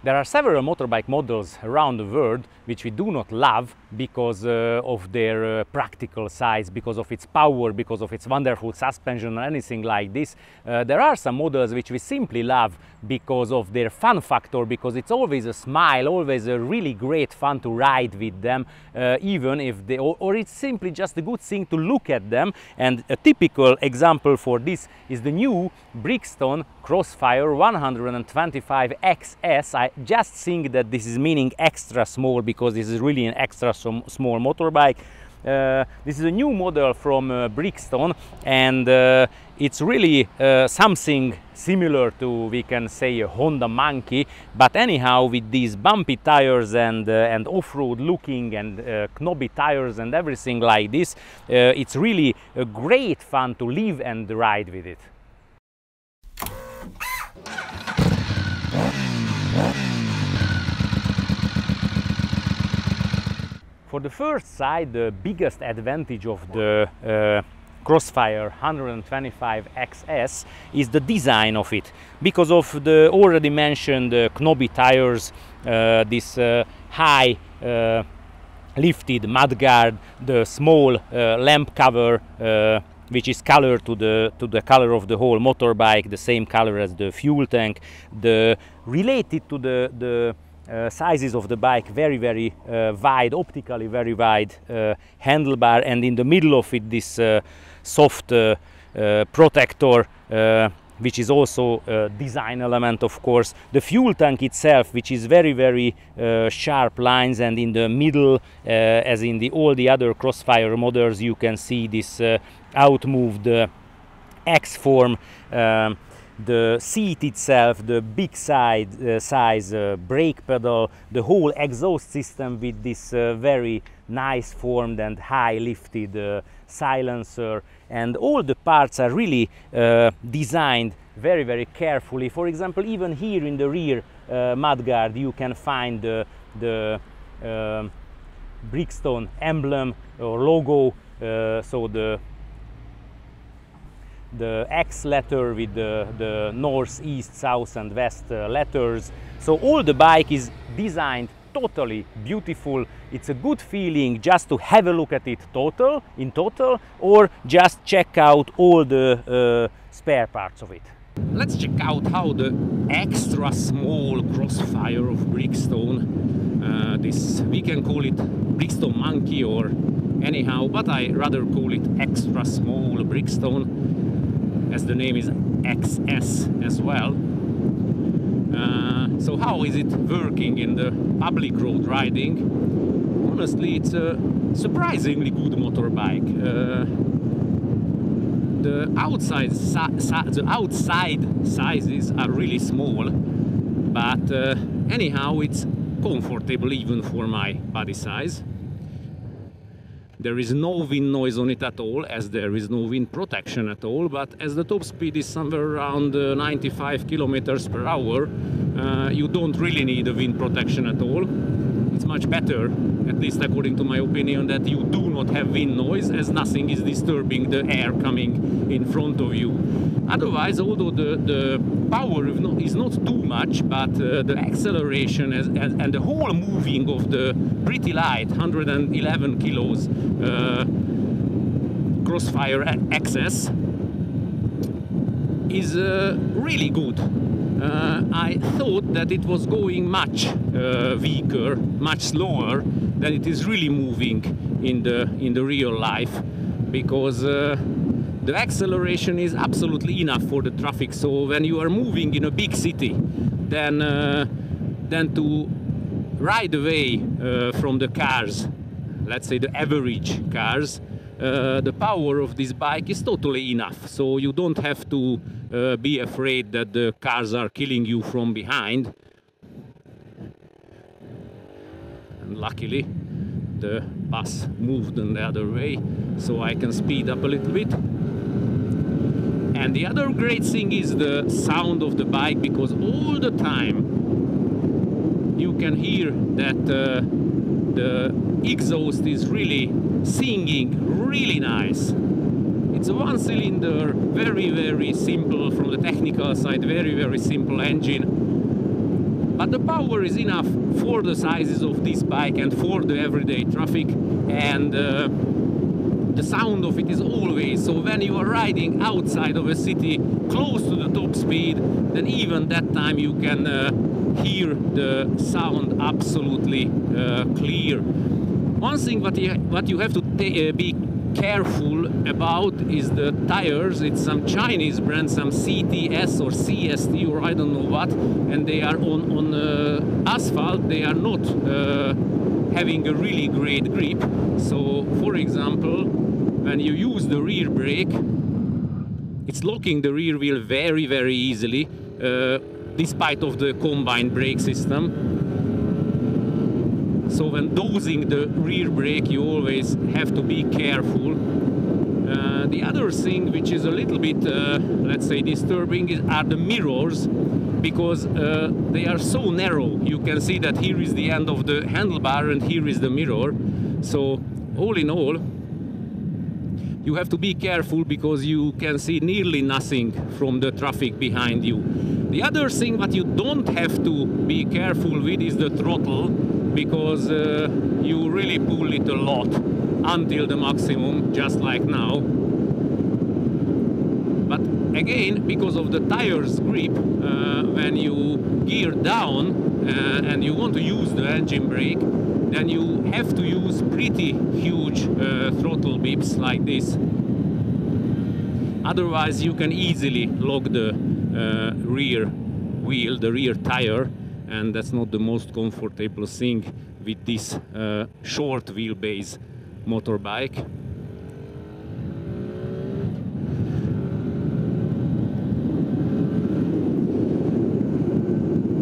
There are several motorbike models around the world which we do not love because of their practical size, because of its power, because of its wonderful suspension or anything like this. There are some models which we simply love because of their fun factor, because it's always a smile, always a really great fun to ride with them, even if they, or it's simply just a good thing to look at them. And a typical example for this is the new Brixton Crossfire 125 XS. I just think that this is meaning extra small because this is really an extra small motorbike. This is a new model from Brixton, and it's really something similar to, we can say, a Honda Monkey, but anyhow with these bumpy tires and off-road looking and knobby tires and everything like this, it's really a great fun to live and ride with it. For the first side, the biggest advantage of the Crossfire 125 XS is the design of it. Because of the already mentioned knobby tires, this high lifted mudguard, the small lamp cover, which is colored to the color of the whole motorbike, the same color as the fuel tank, related to the sizes of the bike, very wide, optically very wide handlebar, and in the middle of it this soft protector, which is also a design element, of course. The fuel tank itself, which is very sharp lines, and in the middle, as in all the other Crossfire models, you can see this outmoved X-form. The seat itself, the big size brake pedal, the whole exhaust system with this very nice formed and high lifted silencer, and all the parts are really designed very carefully. For example, even here in the rear mudguard you can find the Brixton emblem or logo, so the X letter with the north, east, south and west letters. So all the bike is designed totally beautiful. It's a good feeling just to have a look at it in total, or just check out all the spare parts of it. Let's check out how the extra small Crossfire of Brixton, this, we can call it Brixton Monkey or anyhow, but I rather call it extra small Brixton, as the name is XS as well. So how is it working in the public road riding? Honestly, it's a surprisingly good motorbike. The outside sizes are really small, but anyhow it's comfortable even for my body size. There is no wind noise on it at all, as there is no wind protection at all, but as the top speed is somewhere around 95 kilometers per hour, you don't really need a wind protection at all. It's much better, at least according to my opinion, that you do not have wind noise, as nothing is disturbing the air coming in front of you. Otherwise, although the power is not too much, but the acceleration and the whole moving of the pretty light 111 kilos Crossfire XS is really good. I thought that it was going much weaker, much slower than it is really moving in the real life, because the acceleration is absolutely enough for the traffic. So when you are moving in a big city, then to ride away from the cars, let's say the average cars, the power of this bike is totally enough. So you don't have to be afraid that the cars are killing you from behind. And luckily the bus moved in the other way, so I can speed up a little bit. And the other great thing is the sound of the bike, because all the time you can hear that the exhaust is really singing really nice. It's a one-cylinder, very simple, from the technical side, very simple engine. but the power is enough for the sizes of this bike and for the everyday traffic, and the sound of it is always, so when you are riding outside of a city close to the top speed, then even that time you can hear the sound absolutely clear. One thing what you have to be careful about is the tires. It's some Chinese brand, some CTS or CST or I don't know what, and they are on asphalt. They are not having a really great grip. So for example, when you use the rear brake, it's locking the rear wheel very easily, despite of the combined brake system. So when dosing the rear brake, you always have to be careful. The other thing which is a little bit, let's say, disturbing are the mirrors, because they are so narrow. You can see that here is the end of the handlebar and here is the mirror. So all in all, you have to be careful because you can see nearly nothing from the traffic behind you. The other thing that you don't have to be careful with is the throttle, because you really pull it a lot until the maximum, just like now. But again, because of the tires grip, when you gear down and you want to use the engine brake, then you have to use pretty huge throttle bips like this. Otherwise you can easily lock the rear wheel, the rear tire, and that's not the most comfortable thing with this short wheelbase motorbike.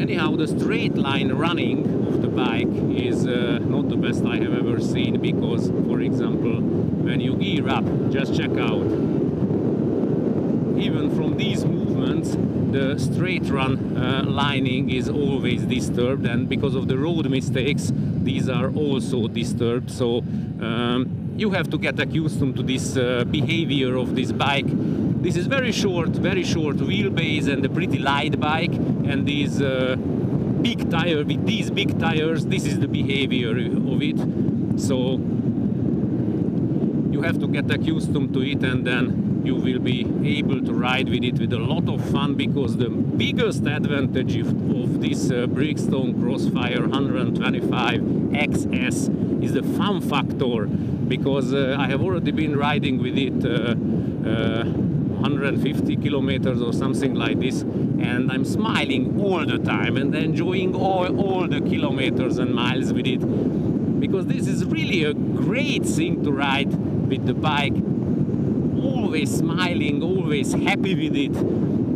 Anyhow, the straight line running of the bike is not the best I have ever seen, because, for example, when you gear up, just check out, even from these movements, the straight run lining is always disturbed, and because of the road mistakes, these are also disturbed. So you have to get accustomed to this behavior of this bike. This is very short wheelbase and a pretty light bike, and these big tire, with these big tires, this is the behavior of it. So you have to get accustomed to it, and then you will be able to ride with it with a lot of fun, because the biggest advantage of this Brixton Crossfire 125 XS is the fun factor, because I have already been riding with it 150 kilometers or something like this, and I'm smiling all the time and enjoying all the kilometers and miles with it, because this is really a great thing to ride with the bike. Always smiling, always happy with it,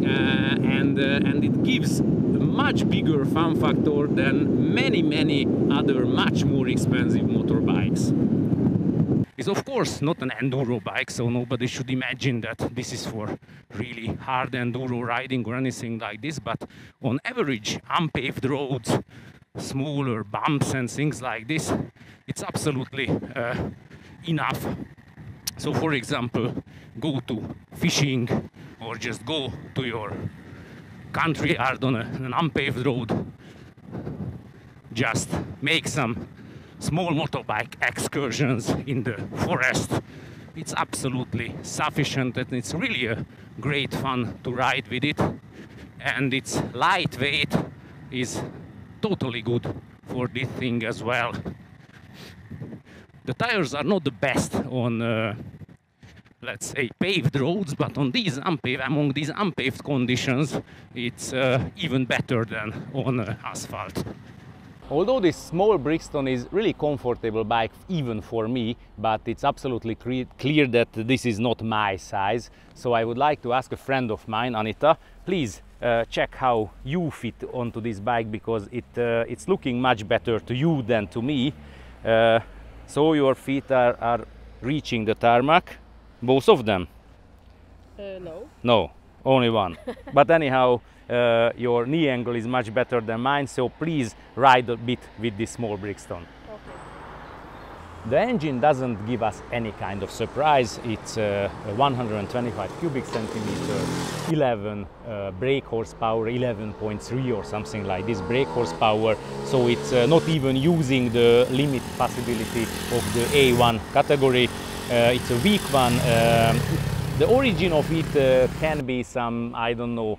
and it gives a much bigger fun factor than many other much more expensive motorbikes. It's of course not an enduro bike, so nobody should imagine that this is for really hard enduro riding or anything like this, but on average unpaved roads, smaller bumps and things like this, it's absolutely enough. So for example, go to fishing or just go to your country yard on an unpaved road, just make some small motorbike excursions in the forest. It's absolutely sufficient, and it's really a great fun to ride with it, and its lightweight is totally good for this thing as well. The tires are not the best on let's say paved roads, but on these among these unpaved conditions, it's even better than on asphalt. Although this small Brixton is really comfortable bike even for me, but it's absolutely clear that this is not my size. So I would like to ask a friend of mine, Anita, please check how you fit onto this bike, because it's looking much better to you than to me. So your feet are reaching the tarmac, both of them? No. No, only one. But anyhow, your knee angle is much better than mine, so please ride a bit with this small Brixton. Okay. The engine doesn't give us any kind of surprise. It's a 125 cubic centimeter, 11 brake horsepower, 11.3 or something like this brake horsepower. So it's not even using the limit possibility of the A1 category. It's a weak one. The origin of it can be some, I don't know,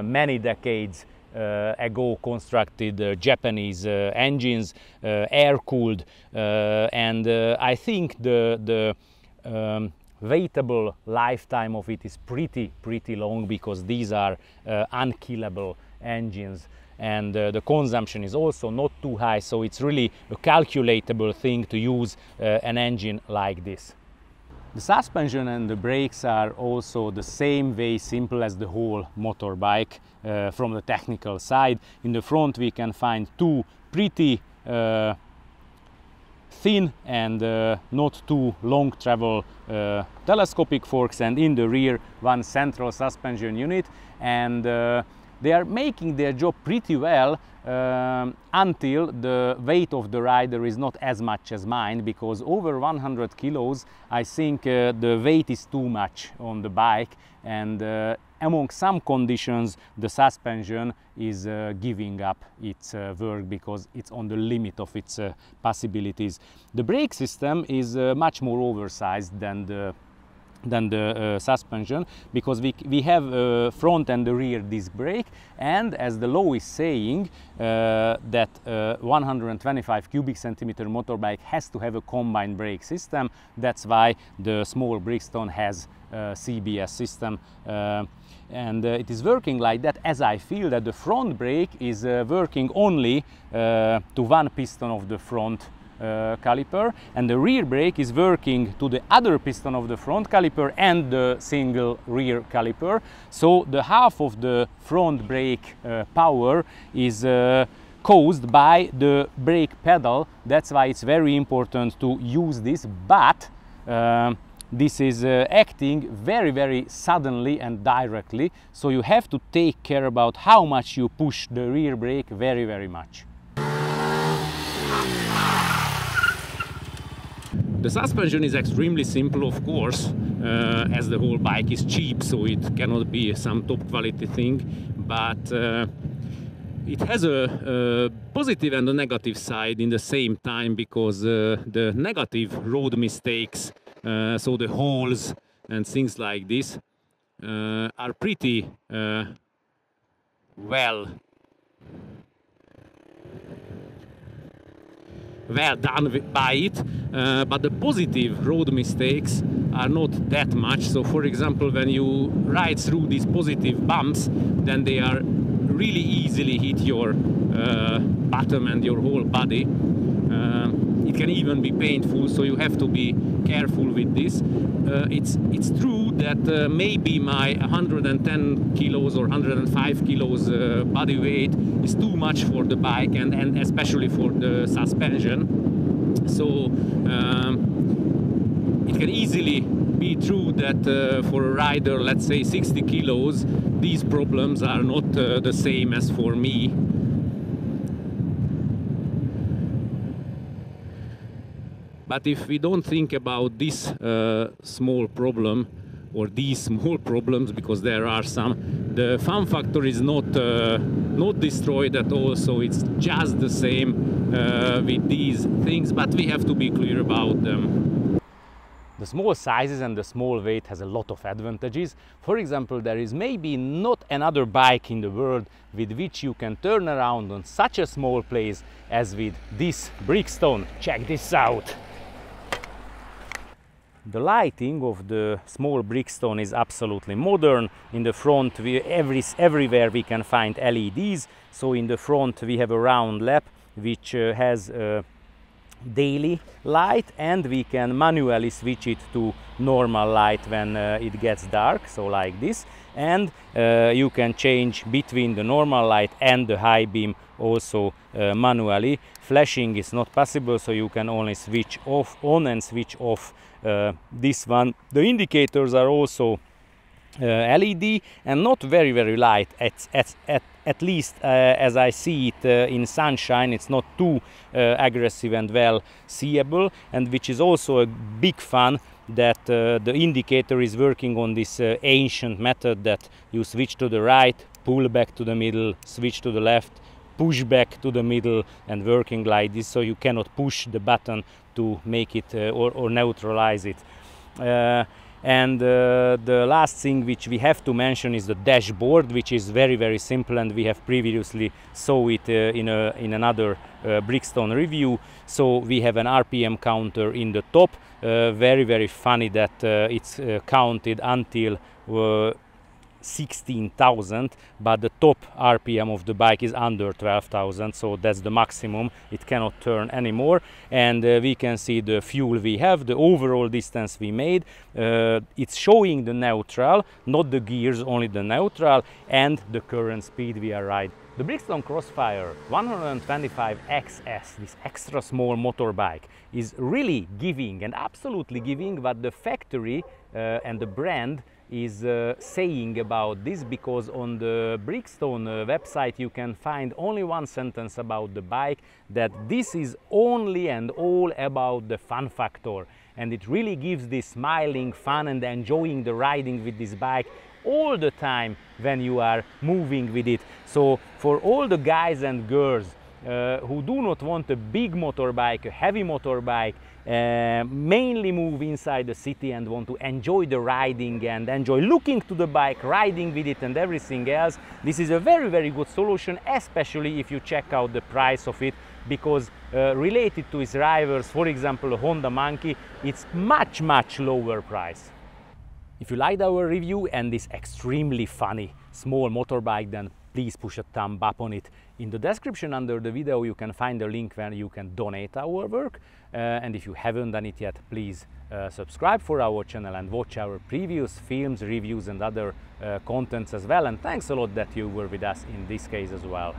many decades ago constructed Japanese engines, air-cooled, and I think the weightable lifetime of it is pretty long, because these are unkillable engines, and the consumption is also not too high, so it's really a calculatable thing to use an engine like this. The suspension and the brakes are also the same way simple as the whole motorbike from the technical side. In the front we can find two pretty thin and not too long travel telescopic forks, and in the rear one central suspension unit, and they are making their job pretty well until the weight of the rider is not as much as mine, because over 100 kilos I think the weight is too much on the bike, and among some conditions the suspension is giving up its work because it's on the limit of its possibilities. The brake system is much more oversized than the suspension, because we have front and the rear disc brake, and as the law is saying that 125 cubic centimeter motorbike has to have a combined brake system. That's why the small Brixton has a CBS system, and it is working like that, as I feel that the front brake is working only to one piston of the front caliper, and the rear brake is working to the other piston of the front caliper and the single rear caliper. So the half of the front brake power is caused by the brake pedal. That's why it's very important to use this, but this is acting very suddenly and directly, so you have to take care about how much you push the rear brake very much. The suspension is extremely simple, of course, as the whole bike is cheap, so it cannot be some top quality thing, but it has a positive and a negative side in the same time, because the negative road mistakes, so the holes and things like this, are pretty well done by it, but the positive road mistakes are not that much. So for example, when you ride through these positive bumps, then they are really easily hit your bottom and your whole body. It can even be painful, so you have to be careful with this. It's true that maybe my 110 kilos or 105 kilos body weight is too much for the bike, and especially for the suspension. So it can easily be true that for a rider, let's say 60 kilos, these problems are not the same as for me. But if we don't think about this small problem, or these small problems, because there are some, the fun factor is not destroyed at all, so it's just the same with these things, but we have to be clear about them. The small sizes and the small weight has a lot of advantages. For example, there is maybe not another bike in the world with which you can turn around on such a small place as with this Brixton. Check this out! The lighting of the small Brixton is absolutely modern. In the front, everywhere we can find LEDs. So in the front we have a round lamp which has a daily light, and we can manually switch it to normal light when it gets dark, so like this. And you can change between the normal light and the high beam also manually. Flashing is not possible, so you can only switch on and switch off this one. The indicators are also LED and not very light, at least as I see it in sunshine, it's not too aggressive and well seeable, and which is also a big fun that the indicator is working on this ancient method that you switch to the right, pull back to the middle, switch to the left, push back to the middle, and working like this, so you cannot push the button to make it or neutralize it. And the last thing which we have to mention is the dashboard, which is very simple, and we have previously saw it in another Brixton review. So we have an RPM counter in the top, very funny that it's counted until 16,000, but the top RPM of the bike is under 12,000, so that's the maximum. It cannot turn anymore, and we can see the fuel we have, the overall distance we made. It's showing the neutral, not the gears, only the neutral, and the current speed we are riding. The Brixton Crossfire 125 XS, this extra small motorbike, is really giving, and absolutely giving, what the factory and the brand is saying about this, because on the Brixton website you can find only one sentence about the bike, that this is only and all about the fun factor, and it really gives this smiling fun and enjoying the riding with this bike all the time when you are moving with it. So for all the guys and girls who do not want a big motorbike, a heavy motorbike, mainly move inside the city and want to enjoy the riding and enjoy looking to the bike, riding with it and everything else, this is a very good solution, especially if you check out the price of it, because related to its rivals, for example a Honda Monkey, it's much lower price. If you liked our review and this extremely funny small motorbike, then please push a thumb up on it. In the description under the video you can find a link where you can donate our work, and if you haven't done it yet, please subscribe for our channel and watch our previous films, reviews and other contents as well. And thanks a lot that you were with us in this case as well.